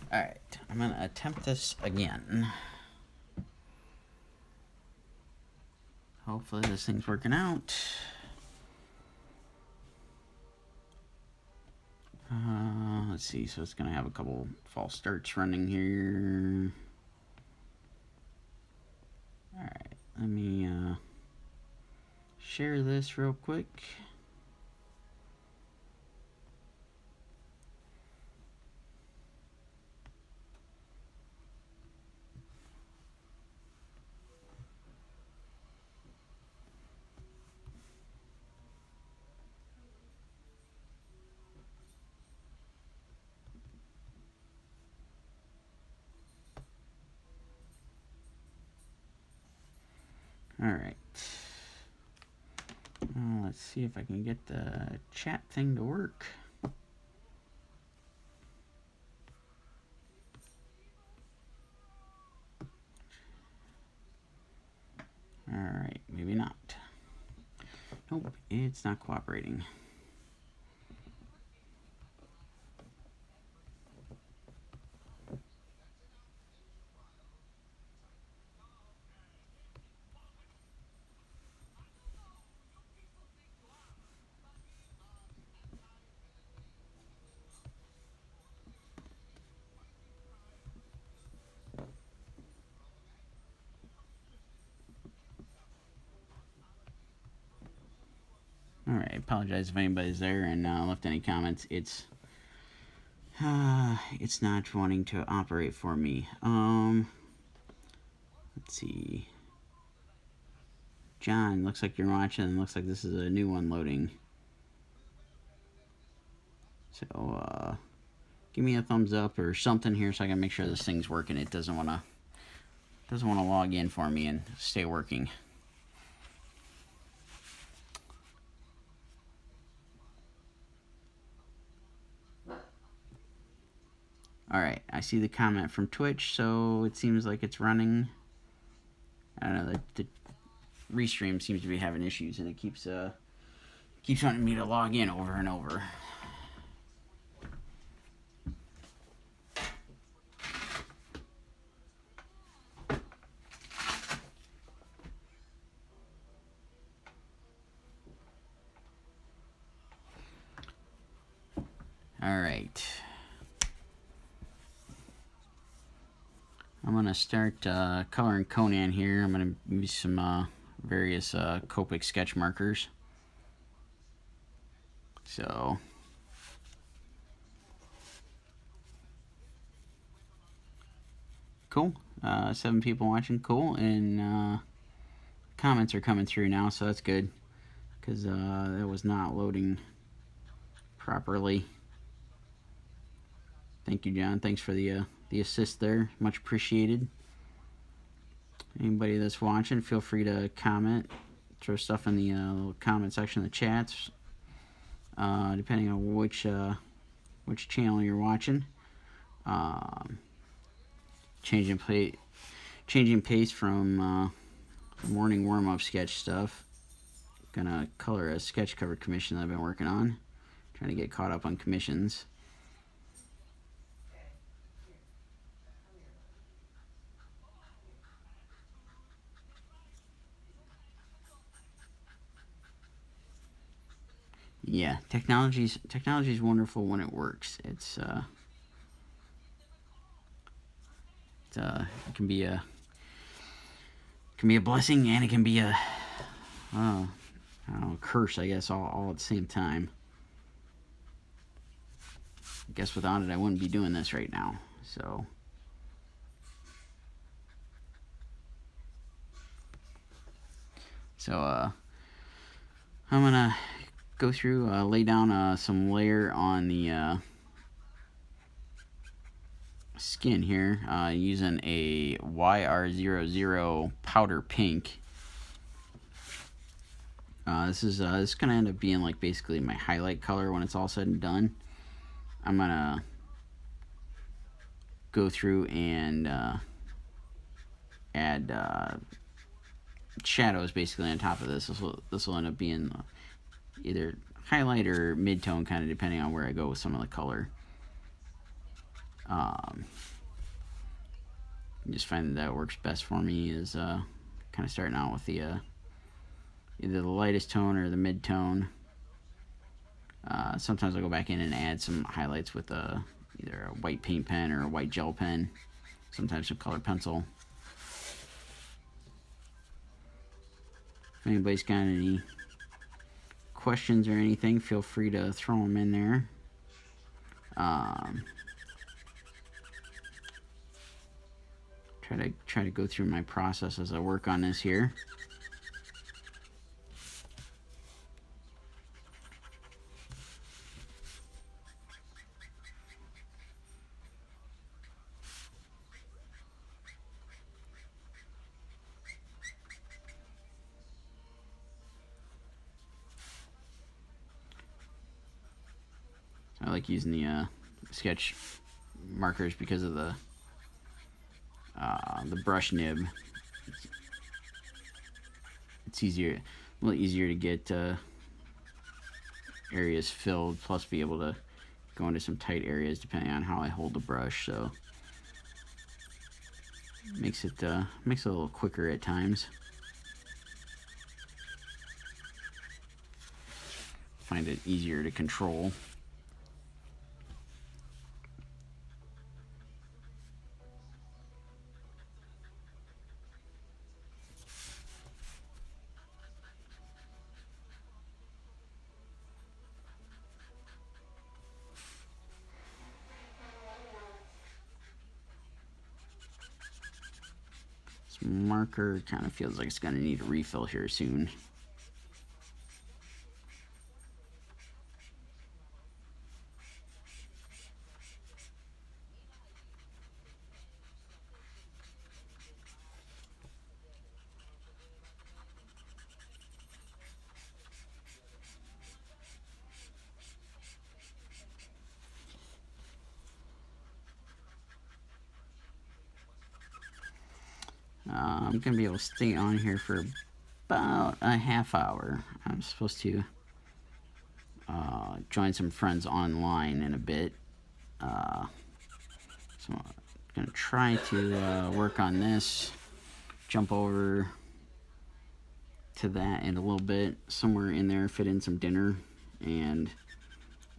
Alright, I'm going to attempt this again. Hopefully this thing's working out. Let's see, so it's going to have a couple false starts running here. Alright, let me share this real quick. Alright. Let's see if I can get the chat thing to work. Alright, maybe not. Nope, it's not cooperating. Alright, I apologize if anybody's there and left any comments. It's not wanting to operate for me. Let's see. John, looks like you're watching. Looks like this is a new one loading. So, give me a thumbs up or something here so I can make sure this thing's working. It doesn't want to log in for me and stay working. Alright, I see the comment from Twitch, so it seems like it's running. I don't know, the restream seems to be having issues, and it keeps wanting me to log in over and over. Alright. I'm going to start coloring Conan here. I'm going to use some various Copic sketch markers. So, cool. 7 people watching, cool. And comments are coming through now, so that's good. Because that was not loading properly. Thank you, John. Thanks for the assist there. Much appreciated. Anybody that's watching, feel free to comment. Throw stuff in the little comment section of the chats. Depending on which channel you're watching. Changing pace from morning warm-up sketch stuff. Gonna color a sketch cover commission that I've been working on. Trying to get caught up on commissions. Yeah, technology's wonderful when it works. It can be a blessing, and it can be a I don't know, curse, I guess, all at the same time. I guess without it, I wouldn't be doing this right now. So I'm gonna go through, lay down some layer on the skin here, using a YR00 powder pink. This is gonna end up being like basically my highlight color when it's all said and done. I'm gonna go through and add shadows basically on top of this. This will end up being either highlight or mid-tone, kind of depending on where I go with some of the color. I just find that works best for me is kind of starting out with the either the lightest tone or the mid tone. Sometimes I'll go back in and add some highlights with either a white paint pen or a white gel pen. Sometimes some colored pencil. If anybody's got any questions or anything, feel free to throw them in there. Try to go through my process as I work on this here. I like using the sketch markers because of the brush nib. It's a little easier to get areas filled, plus be able to go into some tight areas depending on how I hold the brush. So makes it a little quicker at times. Find it easier to control. This marker kind of feels like it's going to need a refill here soon. I'm going to be able to stay on here for about a half hour. I'm supposed to join some friends online in a bit. So I'm going to try to work on this, jump over to that in a little bit, somewhere in there, fit in some dinner, and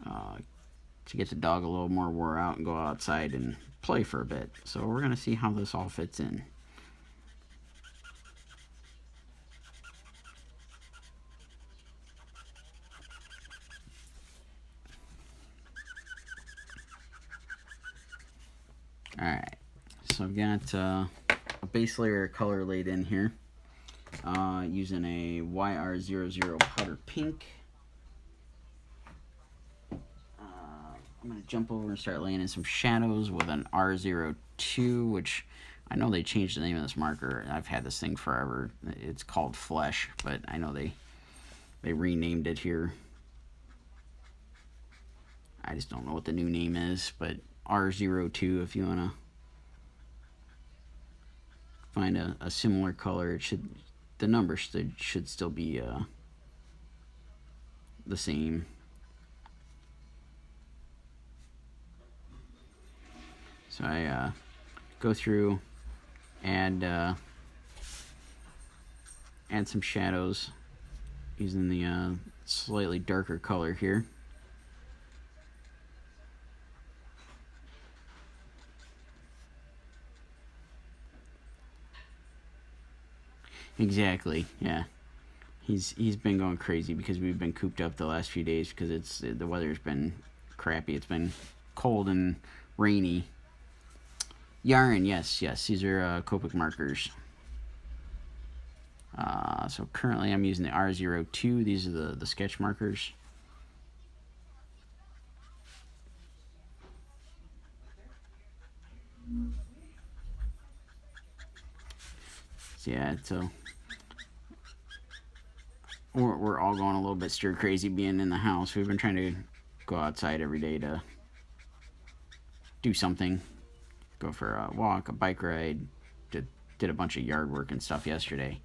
to get the dog a little more wore out and go outside and play for a bit. So we're going to see how this all fits in. Alright, so I've got a base layer of color laid in here using a YR00 powder pink. I'm going to jump over and start laying in some shadows with an R02, which I know they changed the name of this marker. I've had this thing forever. It's called Flesh, but I know they renamed it here. I just don't know what the new name is, but R02 if you want to find a similar color. The numbers should still be the same. So I go through and add some shadows using the slightly darker color here. Exactly, yeah. He's been going crazy because we've been cooped up the last few days because the weather's been crappy. It's been cold and rainy. Yarn, yes, these are Copic markers. So currently I'm using the R02. These are the sketch markers. So yeah, so we're all going a little bit stir crazy being in the house. We've been trying to go outside every day to do something. Go for a walk, a bike ride. Did a bunch of yard work and stuff yesterday.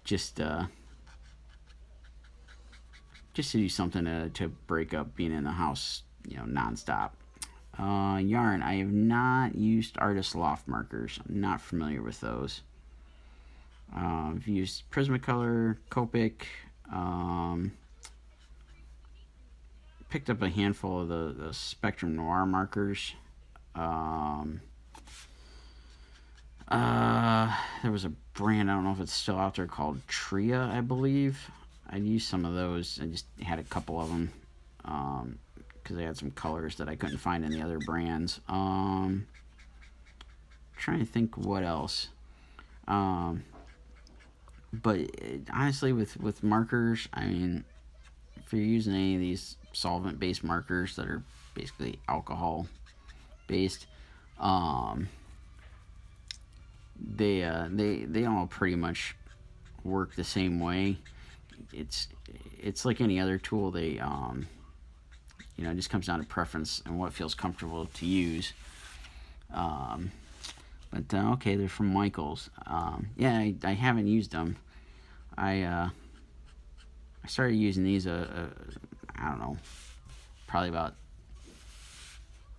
Just just to do something to break up being in the house, nonstop. Yarn, I have not used Artist Loft markers. I'm not familiar with those. I've used Prismacolor, Copic, picked up a handful of the Spectrum Noir markers. There was a brand, I don't know if it's still out there, called Tria, I believe. I used some of those. I just had a couple of them because they had some colors that I couldn't find in the other brands. Trying to think what else. But honestly, with markers, I mean, if you're using any of these solvent-based markers that are basically alcohol-based, they all pretty much work the same way. It's like any other tool. They it just comes down to preference and what feels comfortable to use. But okay, they're from Michaels. Yeah, I haven't used them. I started using these I don't know, probably about.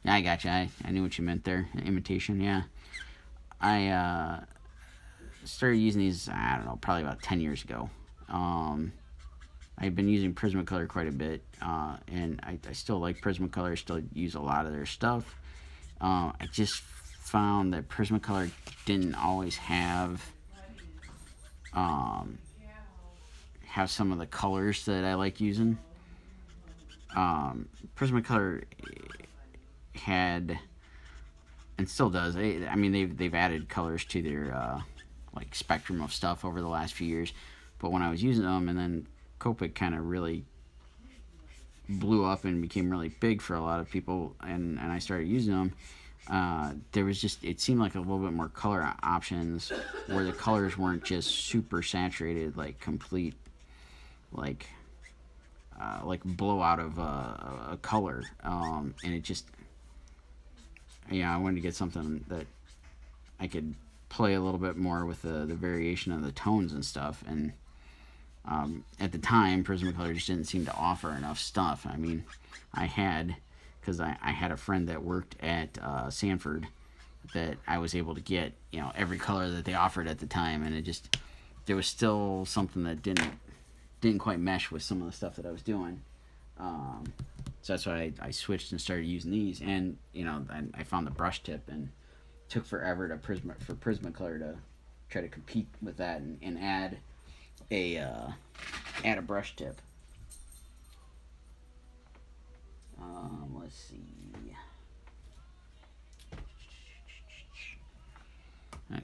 Yeah, I got you. I knew what you meant there. Imitation, yeah. I started using these, I don't know, probably about 10 years ago. I've been using Prismacolor quite a bit, and I still like Prismacolor. I still use a lot of their stuff. I just found that Prismacolor didn't always have some of the colors that I like using. Prismacolor had, and still does. I mean, they've added colors to their like spectrum of stuff over the last few years. But when I was using them, and then Copic kind of really blew up and became really big for a lot of people, and I started using them. There was just, it seemed like a little bit more color options where the colors weren't just super saturated, like complete, like blowout of a color. And it just, I wanted to get something that I could play a little bit more with the variation of the tones and stuff. And at the time, Prismacolor just didn't seem to offer enough stuff. I mean, because I had a friend that worked at Sanford that I was able to get, every color that they offered at the time, and there was still something that didn't quite mesh with some of the stuff that I was doing. So that's why I switched and started using these, and I found the brush tip, and it took forever for Prismacolor to try to compete with that and add a brush tip. Let's see.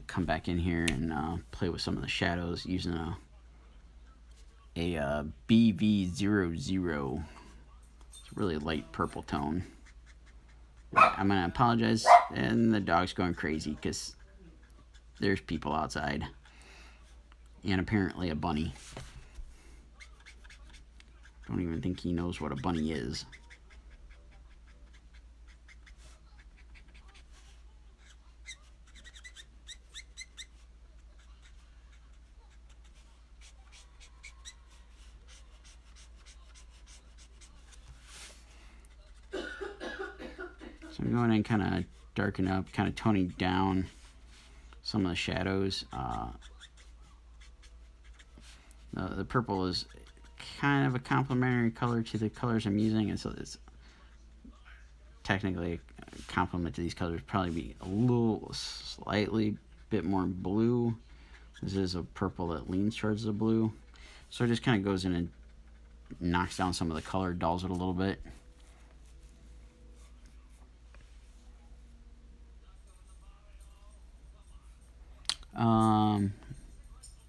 Come back in here and play with some of the shadows using a BV00. It's a really light purple tone. I'm gonna apologize, and the dog's going crazy because there's people outside, and apparently a bunny. Don't even think he knows what a bunny is. So I'm going in kind of darken up, kind of toning down some of the shadows. The purple is kind of a complementary color to the colors I'm using, and so it's technically a complement to these colors. Probably be a little slightly bit more blue. This is a purple that leans towards the blue, so it just kind of goes in and knocks down some of the color, dulls it a little bit.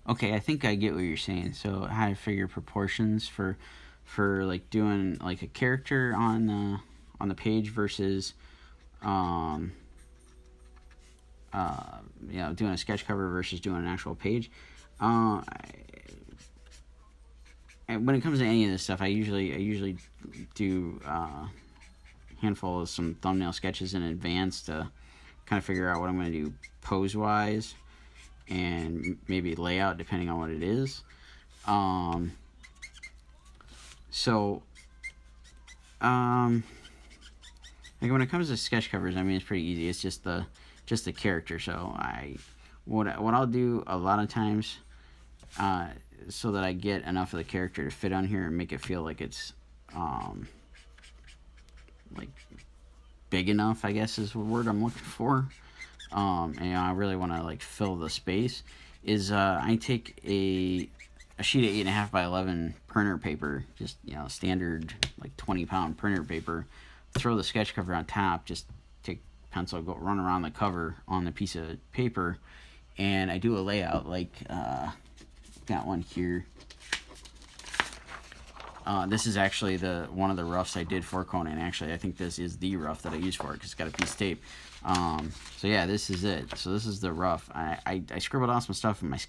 Okay, I think I get what you're saying. So how to figure proportions for like doing like a character on the page versus doing a sketch cover versus doing an actual page. And when it comes to any of this stuff, I usually do a handful of some thumbnail sketches in advance to kind of figure out what I'm going to do pose wise and maybe layout depending on what it is. So, like when it comes to sketch covers, I mean, it's pretty easy. It's just the character. So what I'll do a lot of times, so that I get enough of the character to fit on here and make it feel like it's like big enough, I guess is the word I'm looking for. And I really want to like fill the space. Is I take a sheet of 8.5 by 11 printer paper, just standard like 20-pound printer paper. Throw the sketch cover on top. Just take pencil, go run around the cover on the piece of paper, and I do a layout like got one here. This is actually one of the roughs I did for Conan. Actually, I think this is the rough that I used for it because it's got a piece of tape. So yeah, this is it. So this is the rough. I scribbled out some stuff in my sketch